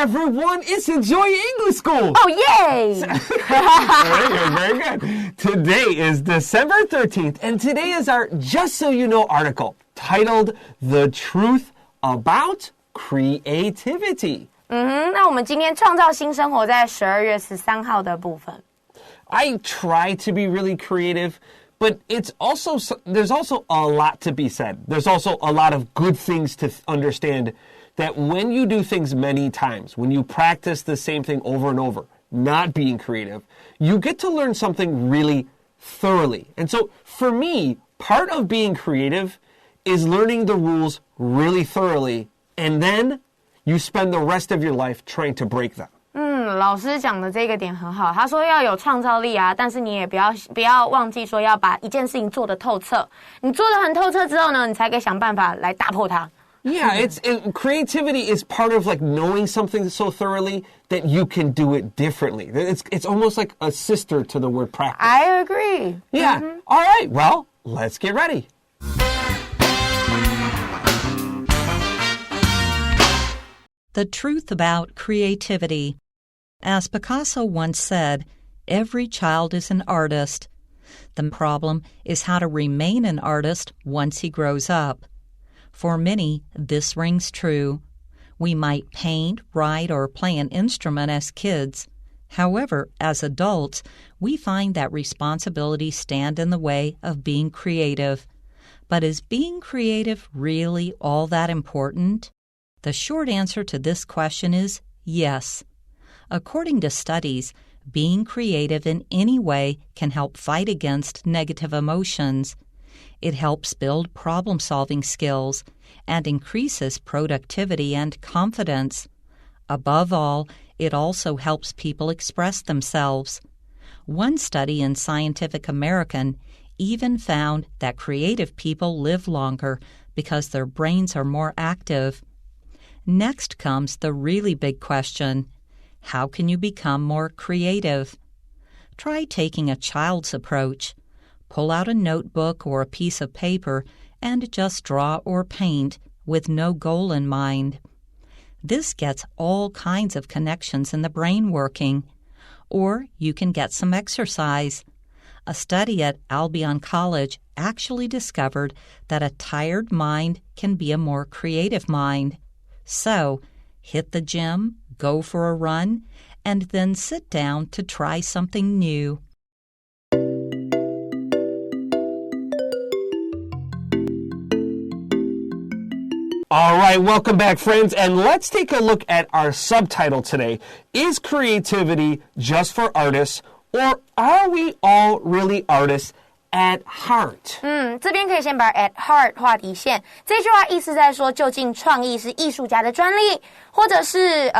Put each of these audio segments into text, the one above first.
everyone. It's Enjoy English School. Oh, yay! Very good. Today is December 13th, and today is our Just So You Know article titled The Truth About Creativity. 那我们今天创造新生活在12月13号的部分。I try to be really creative, but there's also a lot to be said. There's also a lot of good things to understand that when you do things many times, when you practice the same thing over and over, not being creative, you get to learn something really thoroughly. And so for me, part of being creative is learning the rules really thoroughly, and then you spend the rest of your life trying to break them. 老师讲的这个点很好，他说要有创造力啊，但是你也不要忘记说要把一件事情做得透彻。你做得很透彻之后呢，你才可以想办法来打破它。Yeah, creativity is part of like knowing something so thoroughly that you can do it differently. It's almost like a sister to the word practice. I agree. Yeah. All right. Well, let's get ready. The truth about creativity. As Picasso once said, every child is an artist. The problem is how to remain an artist once he grows up. For many, this rings true. We might paint, write, or play an instrument as kids. However, as adults, we find that responsibilities stand in the way of being creative. But is being creative really all that important? The short answer to this question is yes. According to studies, being creative in any way can help fight against negative emotions. It helps build problem-solving skills and increases productivity and confidence. Above all, it also helps people express themselves. One study in Scientific American even found that creative people live longer because their brains are more active. Next comes the really big question. How can you become more creative? Try taking a child's approach. Pull out a notebook or a piece of paper and just draw or paint with no goal in mind. This gets all kinds of connections in the brain working. Or you can get some exercise. A study at Albion College actually discovered that a tired mind can be a more creative mind. So, hit the gym, go for a run, and then sit down to try something new. All right, welcome back, friends, and let's take a look at our subtitle today. Is creativity just for artists, or are we all really artists at heart? 这边可以先把 at heart 画底线。这句话意思在说，究竟创意是艺术家的专利，或者是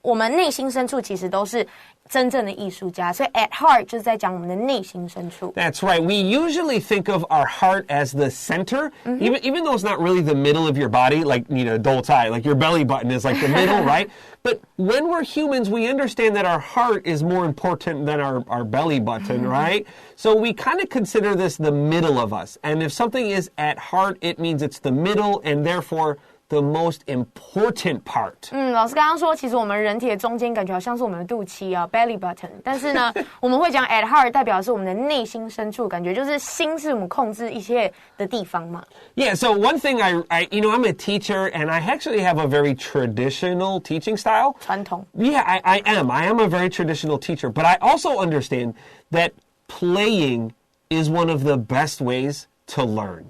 我们内心深处其实都是真正的艺术家，所以 at heart 就是在讲我们的内心深处。That's right. We usually think of our heart as the center, even though it's not really the middle of your body, like adult's eye, like your belly button is like the middle, right? But when we're humans, we understand that our heart is more important than our belly button, right? So we kind of consider this the middle of us. And if something is at heart, it means it's the middle and therefore the most important part. 老师刚刚说，其实我们人体的中间感觉好像是我们的肚脐啊 ，belly button。但是呢，我们会讲 at heart 代表是我们的内心深处，感觉就是心是我们控制一切的地方嘛。Yeah, so one thing I'm a teacher and I actually have a very traditional teaching style. 传统。Yeah, I am a very traditional teacher, but I also understand that playing is one of the best ways to learn.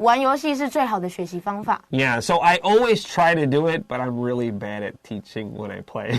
玩游戏是最好的学习方法。Yeah, so I always try to do it, but I'm really bad at teaching when I play.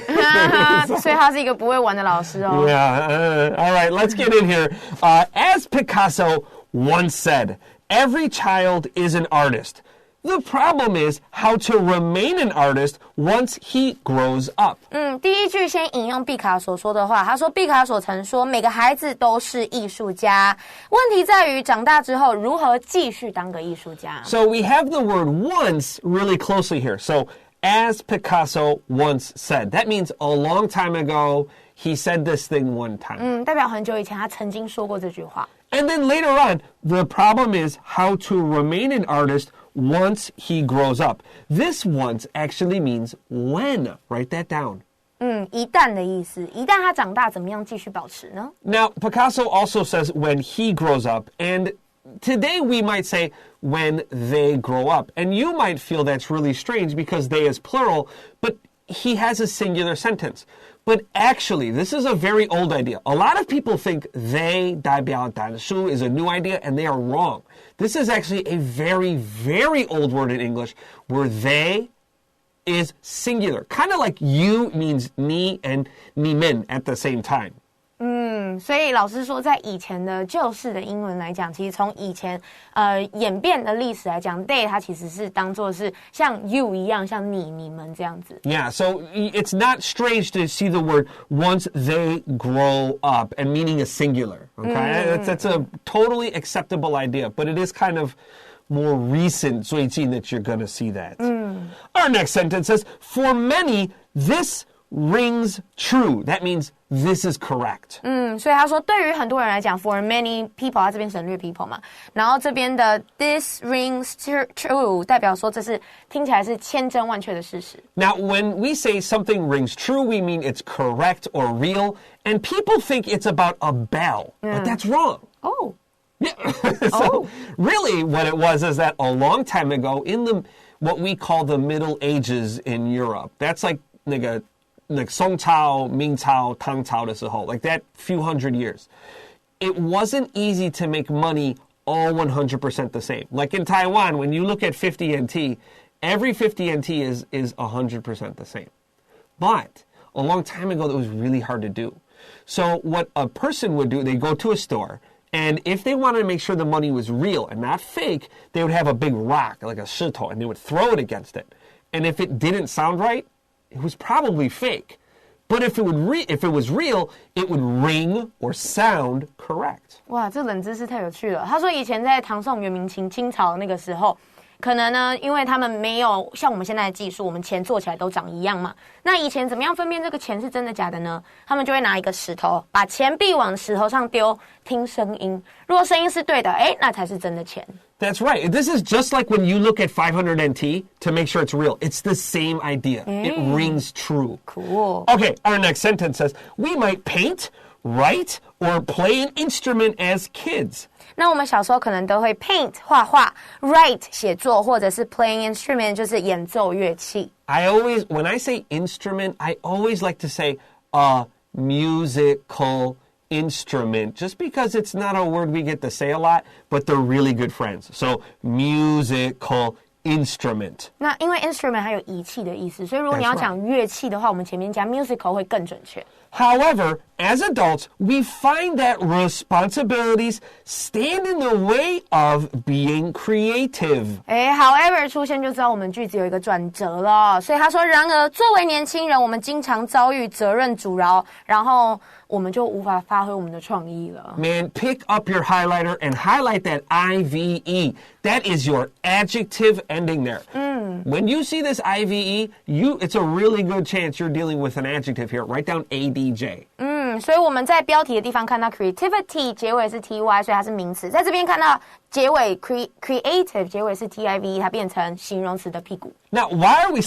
所以他是一个不会玩的老师哦。Yeah, all right, let's get in here. As Picasso once said, every child is an artist. The problem is how to remain an artist once he grows up. 第一句先引用毕卡索说的话，他说毕卡索曾说每个孩子都是艺术家，问题在于长大之后如何继续当个艺术家。So we have the word once really closely here. So as Picasso once said, that means a long time ago he said this thing one time. 代表很久以前他曾经说过这句话。And then later on, the problem is how to remain an artist once he grows up. This once actually means when. Write that down. 一旦的意思，一旦他长大，怎么样继续保持呢？ Now, Picasso also says when he grows up, and today we might say when they grow up. And you might feel that's really strange because they is plural, but he has a singular sentence. But actually, this is a very old idea. A lot of people think they 代表单数 is a new idea, and they are wrong. This is actually a very, very old word in English where they is singular. Kind of like you means ni and ni men at the same time. 所以老师说，在以前的旧式的英文来讲，其实从以前演变的历史来讲 ，they 它其实是当作是像 you 一样，像你们这样子。Yeah, so it's not strange to see the word once they grow up and meaning a singular. Okay, that's a totally acceptable idea, but it is kind of more recent 最近 that you're going to see that. Our next sentence says, for many, this rings true. That means this is correct. 所以他说，对于很多人来讲 ，for many people， 他这边省略 people 嘛，然后这边的 this rings true 代表说这是听起来是千真万确的事实。Now, when we say something rings true, we mean it's correct or real, and people think it's about a bell, but that's wrong. Oh. Yeah. So really what it was is that a long time ago in what we call the Middle Ages in Europe, that's like 宋朝、明朝、唐朝的时候, like that few hundred years. It wasn't easy to make money all 100% the same. Like in Taiwan, when you look at 50 NT, every 50 NT is 100% the same. But a long time ago, it was really hard to do. So what a person would do, they go to a store, and if they wanted to make sure the money was real and not fake, they would have a big rock, like a 石头, and they would throw it against it. And if it didn't sound right, it was probably fake. But if it was real, it would ring or sound correct. 哇，这冷知识太有趣了。他说以前在唐宋元明清清朝那个时候，可能呢，因为他们没有像我们现在的技术，我们钱做起来都长一样嘛。那以前怎么样分辨这个钱是真的假的呢？他们就会拿一个石头，把钱币往石头上丢，听声音。如果声音是对的，那才是真的钱。That's right. This is just like when you look at 500 NT to make sure it's real. It's the same idea. It rings true. Cool. Okay, our next sentence says, we might paint, write, or play an instrument as kids. 那我们小时候可能都会 paint 画画 write 写作或者是 playing instrument 就是演奏乐器。When I say instrument, I always like to say a musical instrument, just because it's not a word we get to say a lot, but they're really good friends. So musical instrument. 那因为 instrument 还有仪器的意思，所以如果你要讲乐器的话，我们前面加 musical 会更准确。However, as adults, we find that responsibilities stand in the way of being creative. However 出现就知道我们句子有一个转折了。所以他说，然而作为年轻人，我们经常遭遇责任阻挠，然后我们就无法发挥我们的创意了。Man, pick up your highlighter and highlight that IVE. That is your adjective ending there. When you see this IVE, it's a really good chance you're dealing with an adjective here. Write down ADJ. 所以我们在标题的地方看到 creativity 结尾是 ty， 所以它是名词。在这边看到结尾 creative 结尾是 tive， 它变成形容词的屁股。Now, why are we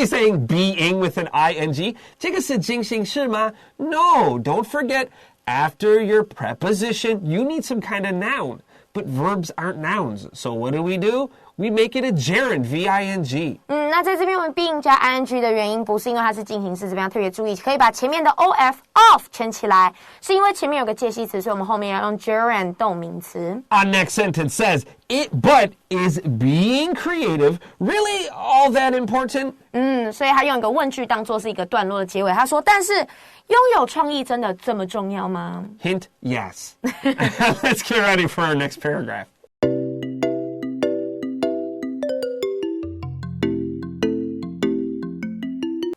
saying being with an ing? 这个是进行式吗? No, don't forget, after your preposition, you need some kind of noun. But verbs aren't nouns. So what do? We make it a gerund, V-I-N-G. 那在这边我们 being 加 ing 的原因不是因为它是进行式，这边要特别注意，可以把前面的 off 圈起来，是因为前面有个介系词，所以我们后面要用 gerund 动名词。Our next sentence says, but is being creative really all that important? 所以他用一个问句当作是一个段落的结尾，他说，但是拥有创意真的这么重要吗？ Hint, yes. Let's get ready for our next paragraph.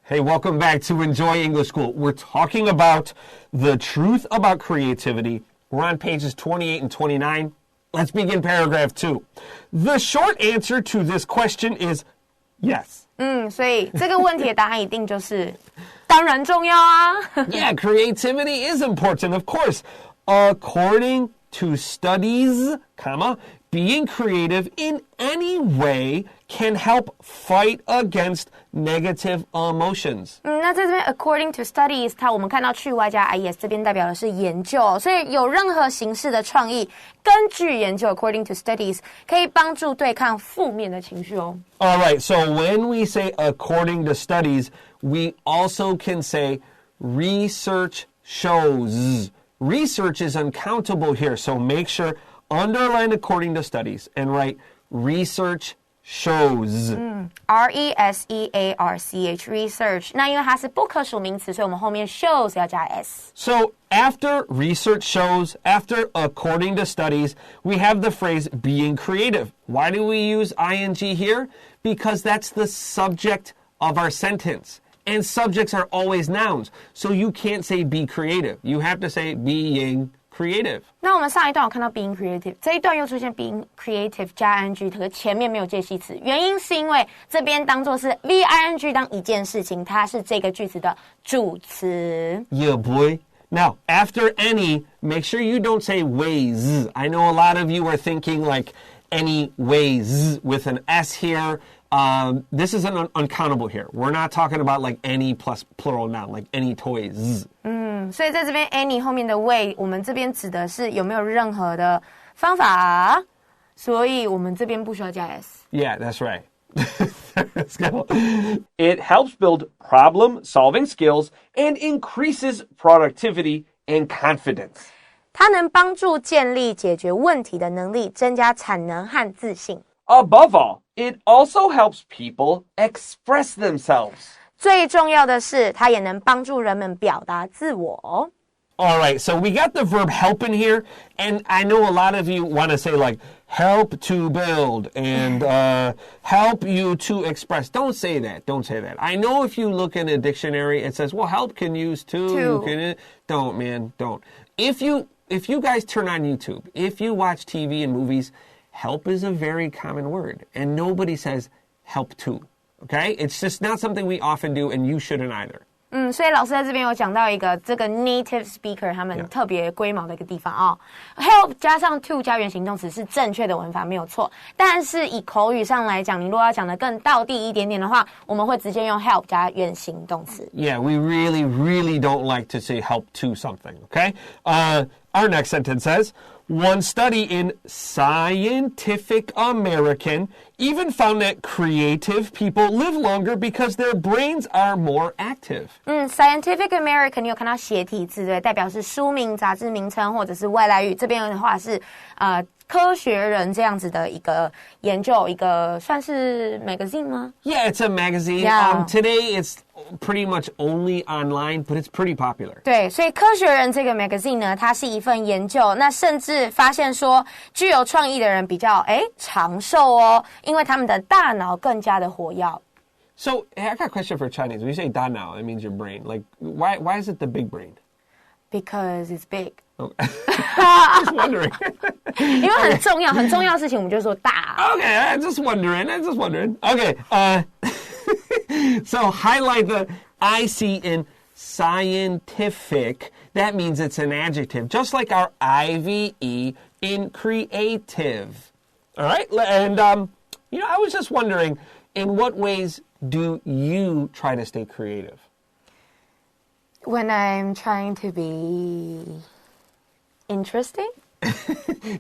Hey, welcome back to Enjoy English School. We're talking about the truth about creativity. We're on pages 28 and 29. Let's begin paragraph 2. The short answer to this question is yes. 所以这个问题的答案一定就是当然重要啊。Yeah, creativity is important, of course. According to studies, being creative in any way can help fight against negative emotions. 那在这边 according to studies 我们看到去 y 加 ies 这边代表的是研究，所以有任何形式的创意根据研究 according to studies 可以帮助对抗负面的情绪哦。All right, so when we say according to studies, we also can say research shows. Research is uncountable here, so make sure underline according to studies and write research shows. R-E-S-E-A-R-C-H, research. 那因为它是不可数名词，所以我们后面 shows 要加 s. So after research shows, after according to studies, we have the phrase being creative. Why do we use ing here? Because that's the subject of our sentence. And subjects are always nouns. So you can't say be creative. You have to say being creative. 那我们上一段有看到 being creative， 这一段又出现 being creative 加 ing， 可是前面没有介系词，原因是因为这边当作是 be ing 当一件事情，它是这个句子的主词。 Yeah, boy. Now, after any, make sure you don't say ways. I know a lot of you are thinking like any ways with an S here. This is an uncountable here. We're not talking about like any plus plural noun, like any toys. 所以在这边 any 后面的 way 我们这边指的是有没有任何的方法，所以我们这边不需要加 s. Yeah, that's right. Let's go. It helps build problem-solving skills and increases productivity and confidence. 它能帮助建立解决问题的能力，增加产能和自信。 Above all, it also helps people express themselves. 最重要的是，它也能帮助人们表达自我。 All right, so we got the verb help in here, and I know a lot of you want to say like help to build and help you to express. Don't say that. Don't say that. I know if you look in a dictionary, it says, well, help can use to. Don't, man, don't. If you guys turn on YouTube, if you watch TV and movies, help is a very common word, and nobody says help to. Okay? It's just not something we often do, and you shouldn't either. 所以老师在这边有讲到一个这个 native speaker 他们特别龟毛的一个地方啊。help 加上 to 加原形动词是正确的文法，没有错。但是以口语上来讲，你如果要讲得更道地一点点的话，我们会直接用 help 加原形动词。Yeah, we really, really don't like to say help to something, okay? Our next sentence says, one study in Scientific American even found that creative people live longer because their brains are more active. Scientific American 你有看到斜体字对，代表是书名、杂志名称或者是外来语。这边的话是科学人这样子的一个研究，一个算是 magazine 吗？ Yeah, it's a magazine. Yeah. Today it's pretty much only online, but it's pretty popular. 对，所以科学人这个 magazine 呢，它是一份研究，那甚至发现说，具有创意的人比较长寿哦，因为他们的大脑更加的活跃。So, I got a question for Chinese. When you say da now, it means your brain. Like, why is it the big brain? Because it's big. Just wondering. 因为很重要，很重要的事情我们就说大。Okay, I'm just wondering. Okay, so highlight the IC in scientific. That means it's an adjective, just like our IVE in creative. All right, and I was just wondering, in what ways do you try to stay creative? When I'm trying to be interesting.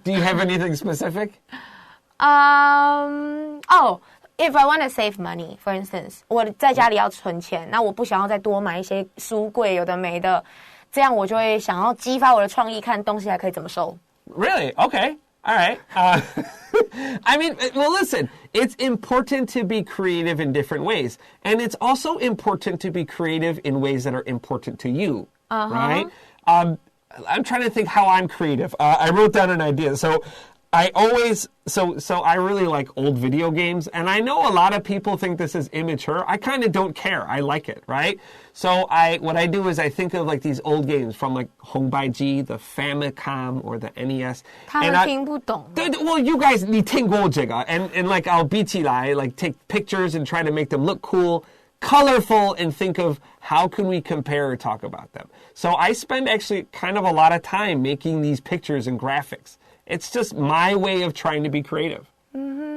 Do you have anything specific? If I want to save money, for instance, 我在家里要存钱，那我不想要再多买一些书柜，有的没的，这样我就会想要激发我的创意，看东西还可以怎么收。Really? Okay. All right. I mean, well, listen, it's important to be creative in different ways. And it's also important to be creative in ways that are important to you. Right? I'm trying to think how I'm creative. I wrote down an idea. So I really like old video games, and I know a lot of people think this is immature. I kind of don't care. I like it, right? So what I do is I think of like these old games from like Hongbaiji, the Famicom, or the NES. 他们听不懂。Well, you guys, 你听过这个 and like I'll 比起来, like take pictures and try to make them look cool, colorful, and think of how can we compare or talk about them. So I spend actually kind of a lot of time making these pictures and graphics. It's just my way of trying to be creative.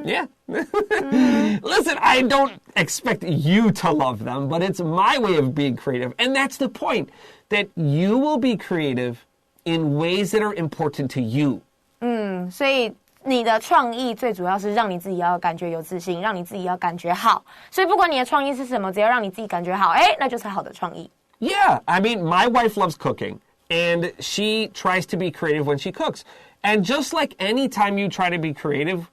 Yeah. Listen, I don't expect you to love them, but it's my way of being creative. And that's the point, that you will be creative in ways that are important to you. 所以你的创意最主要是让你自己要感觉有自信，让你自己要感觉好。所以不管你的创意是什么，只要让你自己感觉好，那就是好的创意。Yeah, I mean, my wife loves cooking, and she tries to be creative when she cooks. And just like any time you try to be creative,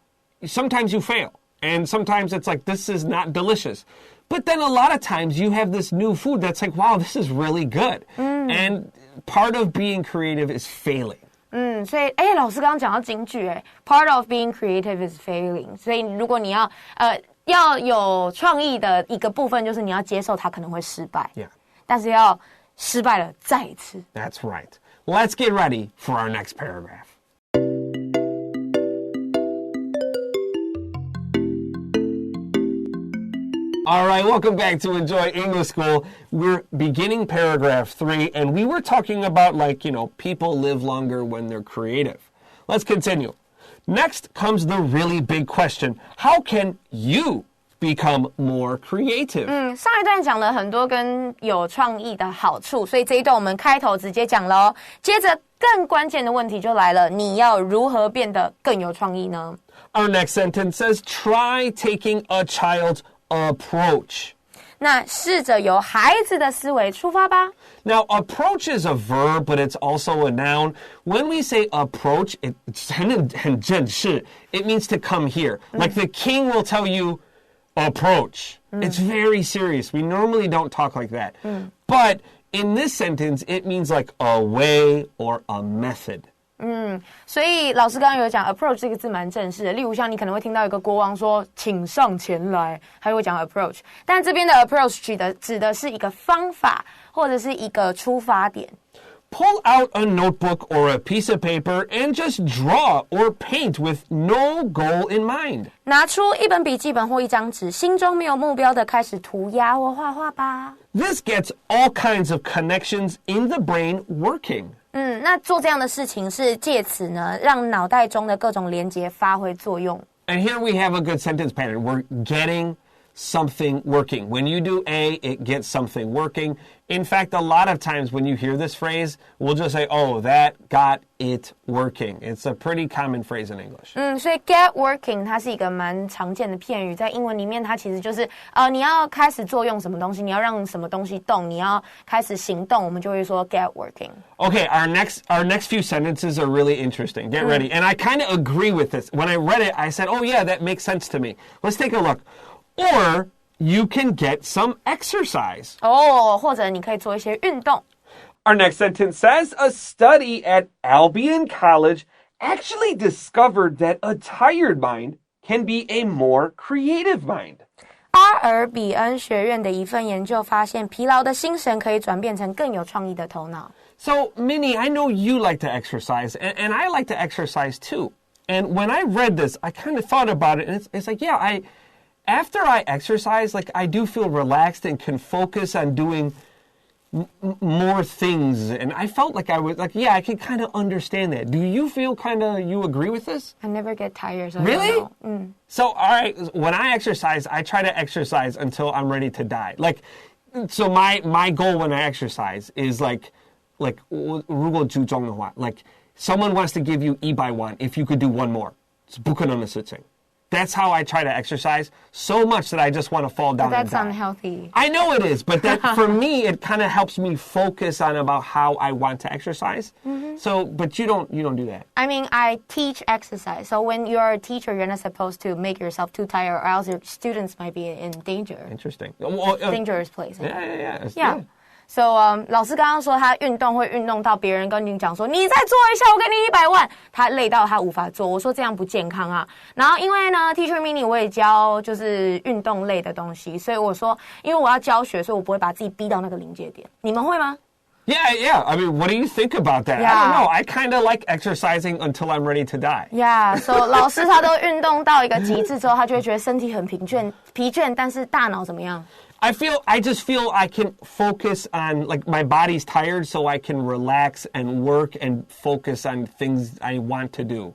sometimes you fail. And sometimes it's like, this is not delicious. But then a lot of times you have this new food that's like, wow, this is really good. And part of being creative is failing. 所以老师刚刚讲到金句，part of being creative is failing。所以如果你要有创意的一个部分，就是你要接受它可能会失败。Yeah. 但是要失败了再一次。That's right. Let's get ready for our next paragraph. All right, welcome back to Enjoy English School. We're beginning paragraph 3, and we were talking about, people live longer when they're creative. Let's continue. Next comes the really big question. How can you become more creative? 上一段讲了很多跟有创意的好处，所以这一段我们开头直接讲了接着更关键的问题就来了，你要如何变得更有创意呢？ Our next sentence says, try taking a child's approach. 那试着由孩子的思维出发吧。Now, approach is a verb, but it's also a noun. When we say approach, it's 很正式. It means to come here. Like the king will tell you, approach. It's very serious. We normally don't talk like that. But in this sentence, it means like a way or a method. 所以老师刚刚有讲 approach 这个字蛮正式的，例如像你可能会听到一个国王说请上前来，他就会讲 approach， 但这边的 approach 指的是一个方法或者是一个出发点。Pull out a notebook or a piece of paper and just draw or paint with no goal in mind. 拿出一本笔记本或一张纸，心中没有目标的开始涂鸦或画画吧。This gets all kinds of connections in the brain working. 那做这样的事情是借此呢，让脑袋中的各种连结发挥作用。And here we have a good sentence pattern. We're getting something working. When you do A, it gets something working. In fact, a lot of times when you hear this phrase, we'll just say, oh, that got it working. It's a pretty common phrase in English. 所以 get working 它是一个蛮常见的片语，在英文里面它其实就是你要开始作用什么东西，你要让什么东西动，你要开始行动，我们就会说 get working. Okay, our next few sentences are really interesting. Get ready. And I kind of agree with this. When I read it, I said, oh yeah, that makes sense to me. Let's take a look. Or you can get some exercise. 或者你可以做一些运动。Our next sentence says, a study at Albion College actually discovered that a tired mind can be a more creative mind. 阿尔比恩学院的一份研究发现，疲劳的心神可以转变成更有創意的頭腦。So, Minnie, I know you like to exercise, and I like to exercise too. And when I read this, I kind of thought about it, and it's like, yeah, after I exercise, like I do feel relaxed and can focus on doing more things. And I felt like I was like, yeah, I can kind of understand that. Do you feel you agree with this? I never get tired. So really? I don't know. So, all right, when I exercise, I try to exercise until I'm ready to die. So my goal when I exercise is like 如果注重的话, like someone wants to give you 100 if you could do one more. 是不可能的事情. That's how I try to exercise so much that I just want to fall down and die. That's unhealthy. I know it is, but that for me, it kind of helps me focus on about how I want to exercise. So, but you don't do that. I mean, I teach exercise. So when you're a teacher, you're not supposed to make yourself too tired or else your students might be in danger. Interesting. Dangerous place. Yeah. So, 老师刚刚说他运动会运动到别人跟你讲说你再做一下我给你100万，他累到他无法做。我说这样不健康啊。然后因为呢 Teacher Minnie 我也教就是运动类的东西，所以我说因为我要教学，所以我不会把自己逼到那个临界点。你们会吗？ Yeah. I mean, what do you think about that? Yeah. I don't know. I kind of like exercising until I'm ready to die. Yeah, so 老师他都运动到一个极致之后，他就会觉得身体很疲倦，但是大脑怎么样？ I just feel I can focus on, like, my body's tired, so I can relax and work and focus on things I want to do.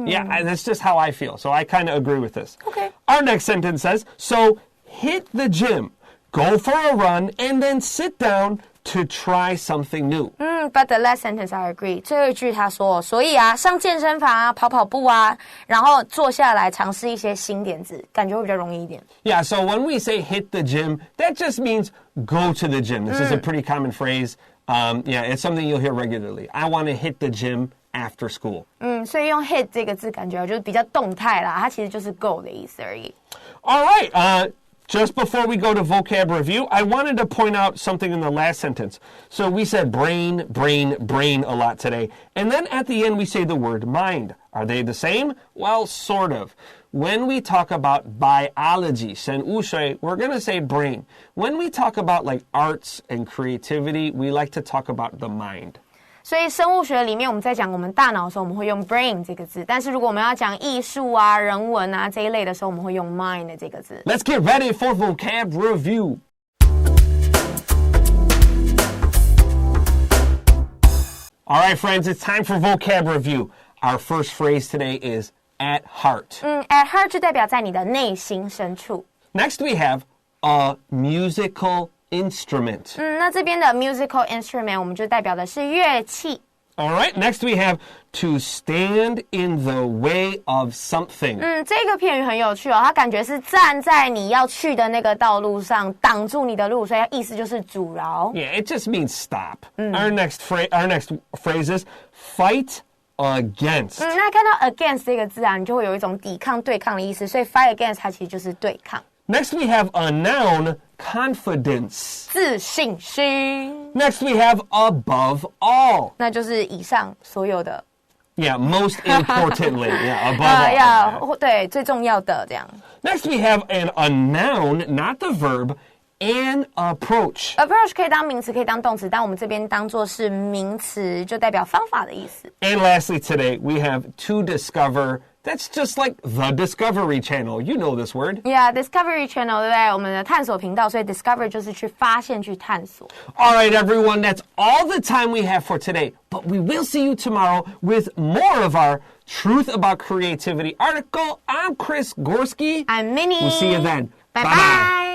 Yeah, that's just how I feel. So I kind of agree with this. Okay. Our next sentence says, so hit the gym, go for a run, and then sit down to try something new. But the last sentence I agree. 最后一句他说，所以啊，上健身房啊，跑步啊，然后坐下来尝试一些新点子，感觉会比较容易一点。Yeah, so when we say hit the gym, that just means go to the gym. This is a pretty common phrase. Yeah, it's something you'll hear regularly. I want to hit the gym after school. 所以用 hit 这个字感觉就是比较动态啦，它其实就是 go 的意思而已。All right, just before we go to vocab review, I wanted to point out something in the last sentence. So we said brain a lot today. And then at the end, we say the word mind. Are they the same? Well, sort of. When we talk about biology, 生物学, we're going to say brain. When we talk about like arts and creativity, we like to talk about the mind. 所以生物学里面我们在讲我们大脑的时候，我们会用 brain 这个字，但是如果我们要讲艺术啊、人文啊这一类的时候，我们会用 mind 这个字。Let's get ready for vocab review. All right, friends, it's time for vocab review. Our first phrase today is at heart. At heart 就代表在你的内心深处。 Next, we have a musical instrument. 那这边的 musical instrument 我们就代表的是乐器。 All right, next we have to stand in the way of something. 这个片语很有趣哦，它感觉是站在你要去的那个道路上，挡住你的路，所以它意思就是阻挠。 Yeah, it just means stop. Our next phrase is fight against. 那看到 against 这个字啊，你就会有一种抵抗、对抗的意思，所以 fight against 它其实就是对抗。 Next we have a noun, confidence. 自信心， Next we have above all. 那就是以上所有的。 Yeah, most importantly. Yeah, above all. 对，最重要的这样。 Next we have a noun, not the verb, an approach. Approach 可以当名词，可以当动词，但我们这边当作是名词，就代表方法的意思。 And lastly today, we have to discover. That's just like the Discovery Channel. You know this word. Yeah, Discovery Channel 对不对？我们的探索频道，所以 Discover 就是去发现、去探索。 All right, everyone, that's all the time we have for today. But we will see you tomorrow with more of our Truth About Creativity article. I'm Chris Gorski. I'm Minnie. We'll see you then. Bye-bye.